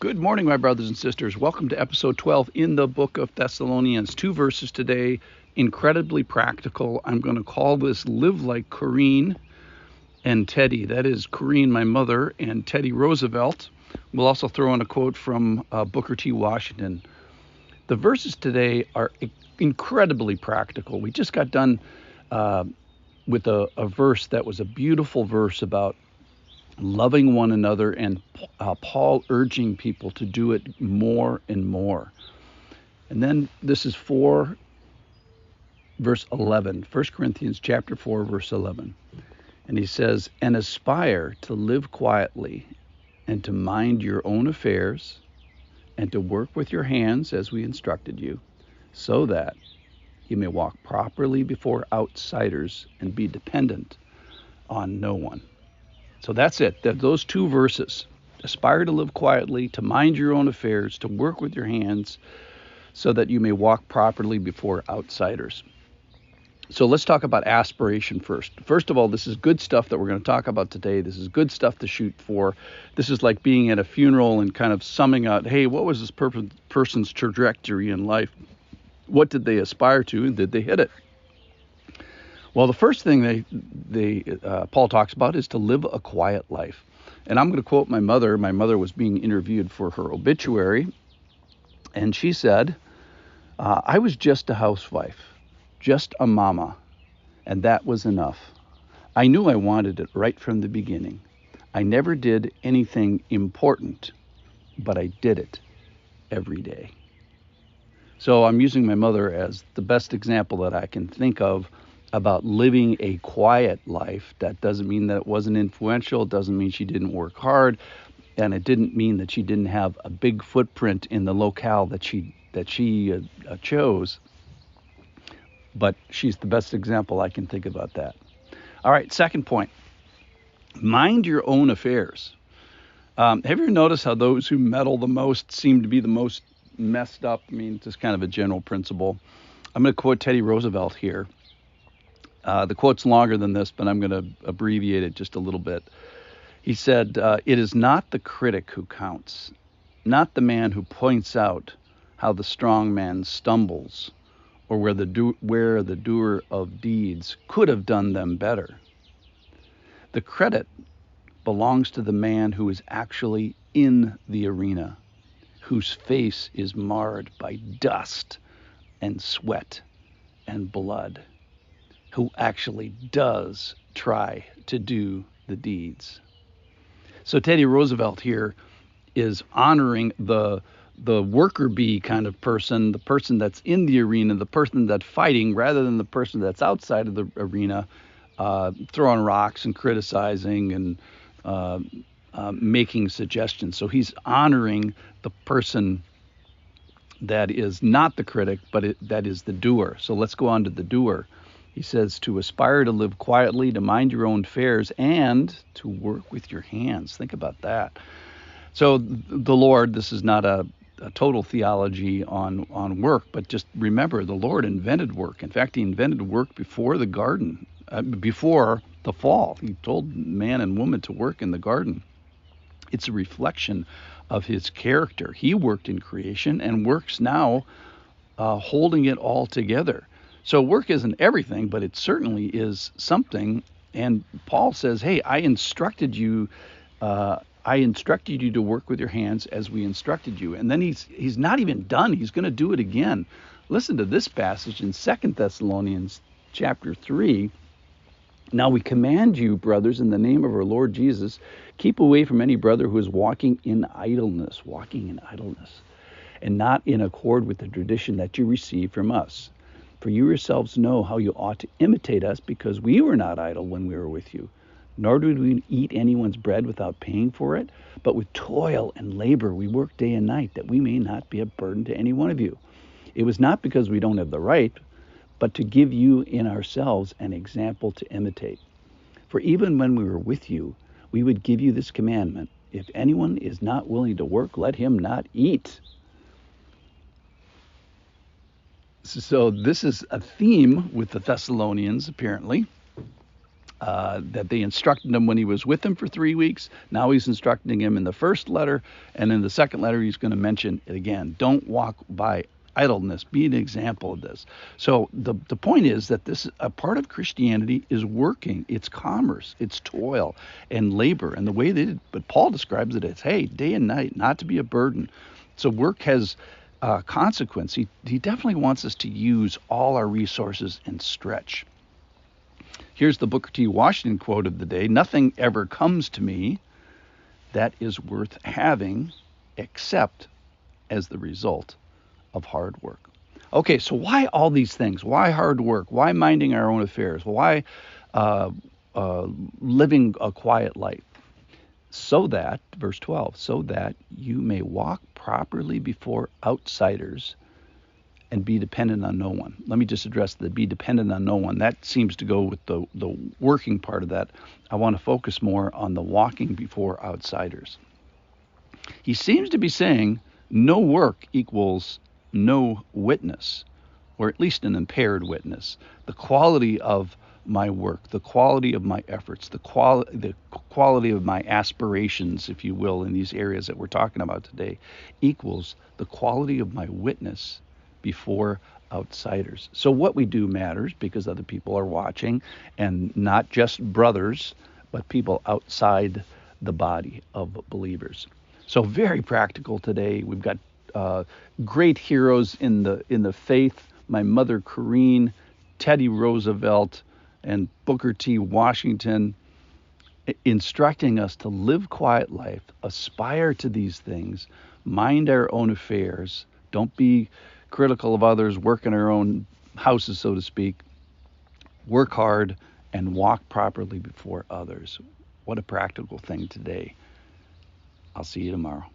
Good morning, my brothers and sisters. Welcome to episode 12 in the book of Thessalonians. 2 verses today, incredibly practical. I'm going to call this Live Like Corinne and Teddy. That is Corinne, my mother, and Teddy Roosevelt. We'll also throw in a quote from Booker T. Washington. The verses today are incredibly practical. We just got done with a verse that was a beautiful verse about loving one another, and Paul urging people to do it more and more. And then this is 4 verse 11, 1 Corinthians chapter 4 verse 11. And he says, and aspire to live quietly and to mind your own affairs and to work with your hands as we instructed you, so that you may walk properly before outsiders and be dependent on no one. So that's it. Those 2 verses. Aspire to live quietly, to mind your own affairs, to work with your hands, so that you may walk properly before outsiders. So let's talk about aspiration first. First of all, this is good stuff that we're going to talk about today. This is good stuff to shoot for. This is like being at a funeral and kind of summing out, hey, what was this person's trajectory in life? What did they aspire to, and did they hit it? Well, the first thing Paul talks about is to live a quiet life. And I'm going to quote my mother. My mother was being interviewed for her obituary, and she said, I was just a housewife, just a mama, and that was enough. I knew I wanted it right from the beginning. I never did anything important, but I did it every day. So I'm using my mother as the best example that I can think of about living a quiet life. That doesn't mean that it wasn't influential. It doesn't mean she didn't work hard, and it didn't mean that she didn't have a big footprint in the locale that she chose. But she's the best example I can think about that. All right, second point: mind your own affairs. Have you ever noticed how those who meddle the most seem to be the most messed up? I mean, just kind of a general principle. I'm going to quote Teddy Roosevelt here. The quote's longer than this, but I'm going to abbreviate it just a little bit. He said, it is not the critic who counts, not the man who points out how the strong man stumbles, or where the doer of deeds could have done them better. The credit belongs to the man who is actually in the arena, whose face is marred by dust and sweat and blood, who actually does try to do the deeds. So Teddy Roosevelt here is honoring the worker bee kind of person, the person that's in the arena, the person that's fighting, rather than the person that's outside of the arena, throwing rocks and criticizing and making suggestions. So he's honoring the person that is not the critic, but that is the doer. So let's go on to the doer. He says to aspire to live quietly, to mind your own affairs, and to work with your hands. Think about that. So the Lord, this is not a total theology on work, but just remember the Lord invented work. In fact, he invented work before the garden, before the fall. He told man and woman to work in the garden. It's a reflection of his character. He worked in creation and works now holding it all together. So work isn't everything, but it certainly is something. And Paul says, hey, I instructed you to work with your hands as we instructed you. And then he's not even done. He's going to do it again. Listen to this passage in 2 Thessalonians chapter 3. Now we command you, brothers, in the name of our Lord Jesus, keep away from any brother who is walking in idleness, and not in accord with the tradition that you received from us. For you yourselves know how you ought to imitate us, because we were not idle when we were with you, nor did we eat anyone's bread without paying for it, but with toil and labor we work day and night, that we may not be a burden to any one of you. It was not because we don't have the right, but to give you in ourselves an example to imitate. For even when we were with you, we would give you this commandment: if anyone is not willing to work, let him not eat. So this is a theme with the Thessalonians, apparently. that they instructed him when he was with them for 3 weeks. Now he's instructing him in the first letter, and in the second letter he's going to mention it again. Don't walk by idleness. Be an example of this. So the point is that this a part of Christianity is working. It's commerce, it's toil and labor, and the way but Paul describes it as, hey, day and night, not to be a burden. So work has consequence. He definitely wants us to use all our resources and stretch. Here's the Booker T. Washington quote of the day: "Nothing ever comes to me that is worth having except as the result of hard work." Okay, so why all these things? Why hard work? Why minding our own affairs? Why living a quiet life? So that, verse 12, so that you may walk properly before outsiders and be dependent on no one. Let me just address the be dependent on no one. That seems to go with the working part of that. I want to focus more on the walking before outsiders. He seems to be saying no work equals no witness, or at least an impaired witness. The quality of my work, the quality of my efforts, the quality of my aspirations, if you will, in these areas that we're talking about today, equals the quality of my witness before outsiders. So what we do matters because other people are watching, and not just brothers, but people outside the body of believers. So very practical today. We've got great heroes in the faith. My mother, Corinne, Teddy Roosevelt, and Booker T. Washington, instructing us to live quiet life, aspire to these things, mind our own affairs, don't be critical of others, work in our own houses, so to speak, work hard, and walk properly before others. What a practical thing today. I'll see you tomorrow.